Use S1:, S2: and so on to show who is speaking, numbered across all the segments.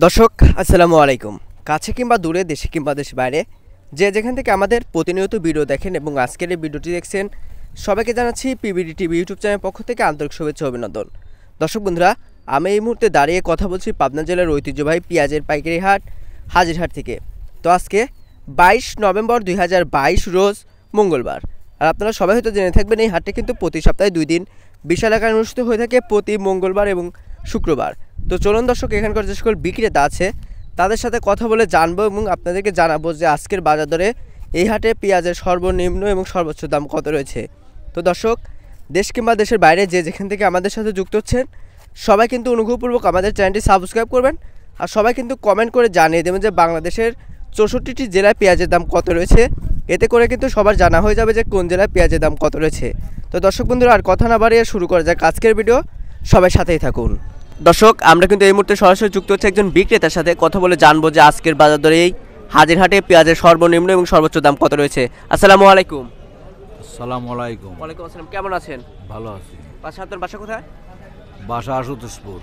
S1: দর্শক আসসালামু আলাইকুম। কাছে কিংবা দূরে, দেশে কিংবা দেশের বাইরে, যে যেখান থেকে আমাদের প্রতিনিয়ত ভিডিও দেখেন এবং আজকের এই ভিডিওটি দেখছেন, সবাইকে জানাচ্ছি পিবিডি টিভি ইউটিউব চ্যানেলের পক্ষ থেকে আন্তরিক শুভেচ্ছা অভিনন্দন। দর্শক বন্ধুরা, আমি এই মুহূর্তে দাঁড়িয়ে কথা বলছি পাবনা জেলার ঐতিহ্যবাহী পেঁয়াজের পাইকারি হাট হাজিরহাট থেকে। তো আজকে 22 নভেম্বর 2022 রোজ মঙ্গলবার। আর আপনারা সবাই হয়তো জেনে থাকবেন, এই হাটটি কিন্তু প্রতি সপ্তাহে 2 দিন বিশাল আকারে অনুষ্ঠিত হয়ে থাকে, প্রতি মঙ্গলবার এবং শুক্রবার। তো চলুন দর্শক, এখানকার যে সকল বিক্রেতা আছে তাদের সাথে কথা বলে জানবো এবং আপনাদেরকে জানাবো যে আজকের বাজার দরে এই হাটে পেঁয়াজের সর্বনিম্ন এবং সর্বোচ্চ দাম কত রয়েছে। তো দর্শক, দেশ কিংবা দেশের বাইরে যে যেখান থেকে আমাদের সাথে যুক্ত হচ্ছেন, সবাই কিন্তু অনুগ্রহপূর্বক আমাদের চ্যানেলটি সাবস্ক্রাইব করবেন। আর সবাই কিন্তু কমেন্ট করে জানিয়ে দেবেন যে বাংলাদেশের 64টি জেলায় পেঁয়াজের দাম কত রয়েছে। এতে করে কিন্তু সবার জানা হয়ে যাবে যে কোন জেলায় পেঁয়াজের দাম কত রয়েছে। তো দর্শক বন্ধুরা, আর কথা না বাড়িয়ে শুরু করা যাক আজকের ভিডিও। সবাই সাথেই থাকুন। দর্শক, আমরা কিন্তু এই মুহূর্তে সরাসরি যুক্ত হচ্ছে একজন বিক্রেতার সাথে, কথা বলে জানবো যে আজকের বাজার দরে এই হাজিরহাটে পেঁয়াজের সর্বনিম্ন এবং সর্বোচ্চ দাম কত রয়েছে। আসসালামু আলাইকুম।
S2: আসসালামু আলাইকুম।
S1: ওয়ালাইকুম আসসালাম, কেমন আছেন?
S2: ভালো আছি।
S1: আচ্ছা, আপনার বাসা কোথায়?
S2: বাসা আশুতোষপুর।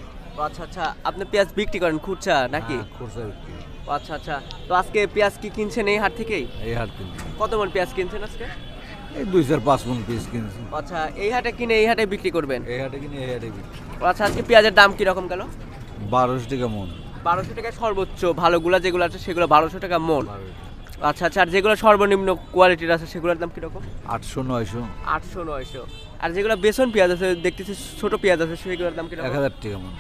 S1: আচ্ছা আচ্ছা, আপনি পেঁয়াজ বিক্রি করেন খুচরা নাকি?
S2: খুচরা বিক্রি।
S1: আচ্ছা আচ্ছা, তো আজকে পেঁয়াজ কি কিনছেন এই হাট থেকেই?
S2: এই হাট কিনছি।
S1: কত মন পেঁয়াজ কিনছেন আজকে?
S2: এই 2-4-5 মন পিস কিনছি।
S1: আচ্ছা, এই হাটে কিনে এই হাটে বিক্রি করবেন?
S2: এই হাটে কিনে এই হাটে বিক্রি।
S1: আচ্ছা, আজকে পেঁয়াজের দাম কি রকম গেল?
S2: 1200 টাকা মন।
S1: 1200 টাকা সর্বোচ্চ, ভালোগুলা যেগুলো আছে সেগুলো 1200 টাকা মন। আচ্ছা আচ্ছা, আর যেগুলো সর্বনিম্ন কোয়ালিটির আছে সেগুলোর দাম কিরকম?
S2: 800-900।
S1: 800-900। আর যেগুলো বেসন পেঁয়াজ আছে, দেখতেছি ছোট পেঁয়াজ আছে, সেগুলোর দাম কিরকম?
S2: 1000 টাকা মন।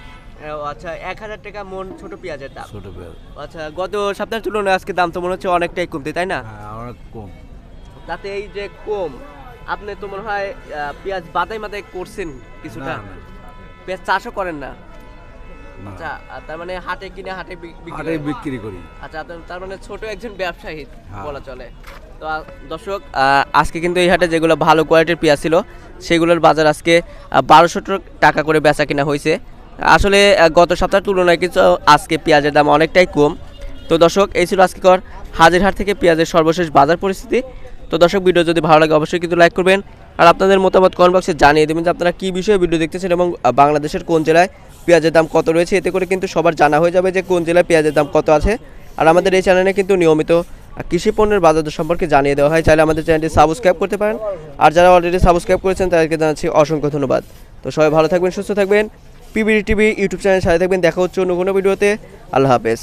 S1: আচ্ছা, 1000 টাকা মন ছোট পেঁয়াজের দাম।
S2: ছোট পেঁয়াজ।
S1: আচ্ছা, গত সপ্তাহের তুলনায় আজকে দাম তো মনে হচ্ছে অনেকটাই কমতে, তাই না?
S2: হ্যাঁ, অনেক কম।
S1: তাতে এই যে কম, আপনি তো মনে হয় পেঁয়াজ বাদাই মাদাই করছেন কিছুটা?
S2: না।
S1: পেঁয়াজ চাষও করেন না?
S2: না।
S1: আচ্ছা, তার মানে হাটে কিনে হাটে
S2: হাটে বিক্রি করি।
S1: আচ্ছা, তার মানে ছোট একজন ব্যবসায়ী
S2: হ্যাঁ।
S1: বলা চলে। তো দর্শক, আজকে কিন্তু এই হাটে যেগুলো ভালো কোয়ালিটির পেঁয়াজ ছিল সেগুলোর বাজার আজকে 1200 টাকা করে বেচা কিনা হয়েছে। আসলে গত সপ্তাহের তুলনায় কিন্তু আজকে পেঁয়াজের দাম অনেকটাই কম। তো দর্শক, এই ছিল আজকের হাজিরহাট থেকে পেঁয়াজের সর্বশেষ বাজার পরিস্থিতি। তো দর্শক, ভিডিও যদি ভালো লাগে অবশ্যই কিন্তু লাইক করবেন, আর আপনাদের মতামত কমেন্ট বক্সে জানিয়ে দেবেন যে আপনারা কী বিষয়ে ভিডিও দেখতেছেন এবং বাংলাদেশের কোন জেলায় পেঁয়াজের দাম কত রয়েছে। এতে করে কিন্তু সবার জানা হয়ে যাবে যে কোন জেলায় পেঁয়াজের দাম কত আছে। আর আমাদের এই চ্যানেলে কিন্তু নিয়মিত কৃষি পণ্যের বাজার দর সম্পর্কে জানিয়ে দেওয়া হয়। চাইলে আমাদের চ্যানেলটি সাবস্ক্রাইব করতে পারেন। আর যারা অলরেডি সাবস্ক্রাইব করেছেন তাদেরকে জানাচ্ছি অসংখ্য ধন্যবাদ। তো সবাই ভালো থাকবেন, সুস্থ থাকবেন, পিবিডি টিভি ইউটিউব চ্যানেলের সাথে থাকবেন। দেখা হচ্ছে অন্য কোনো ভিডিওতে। আল্লাহ হাফেজ।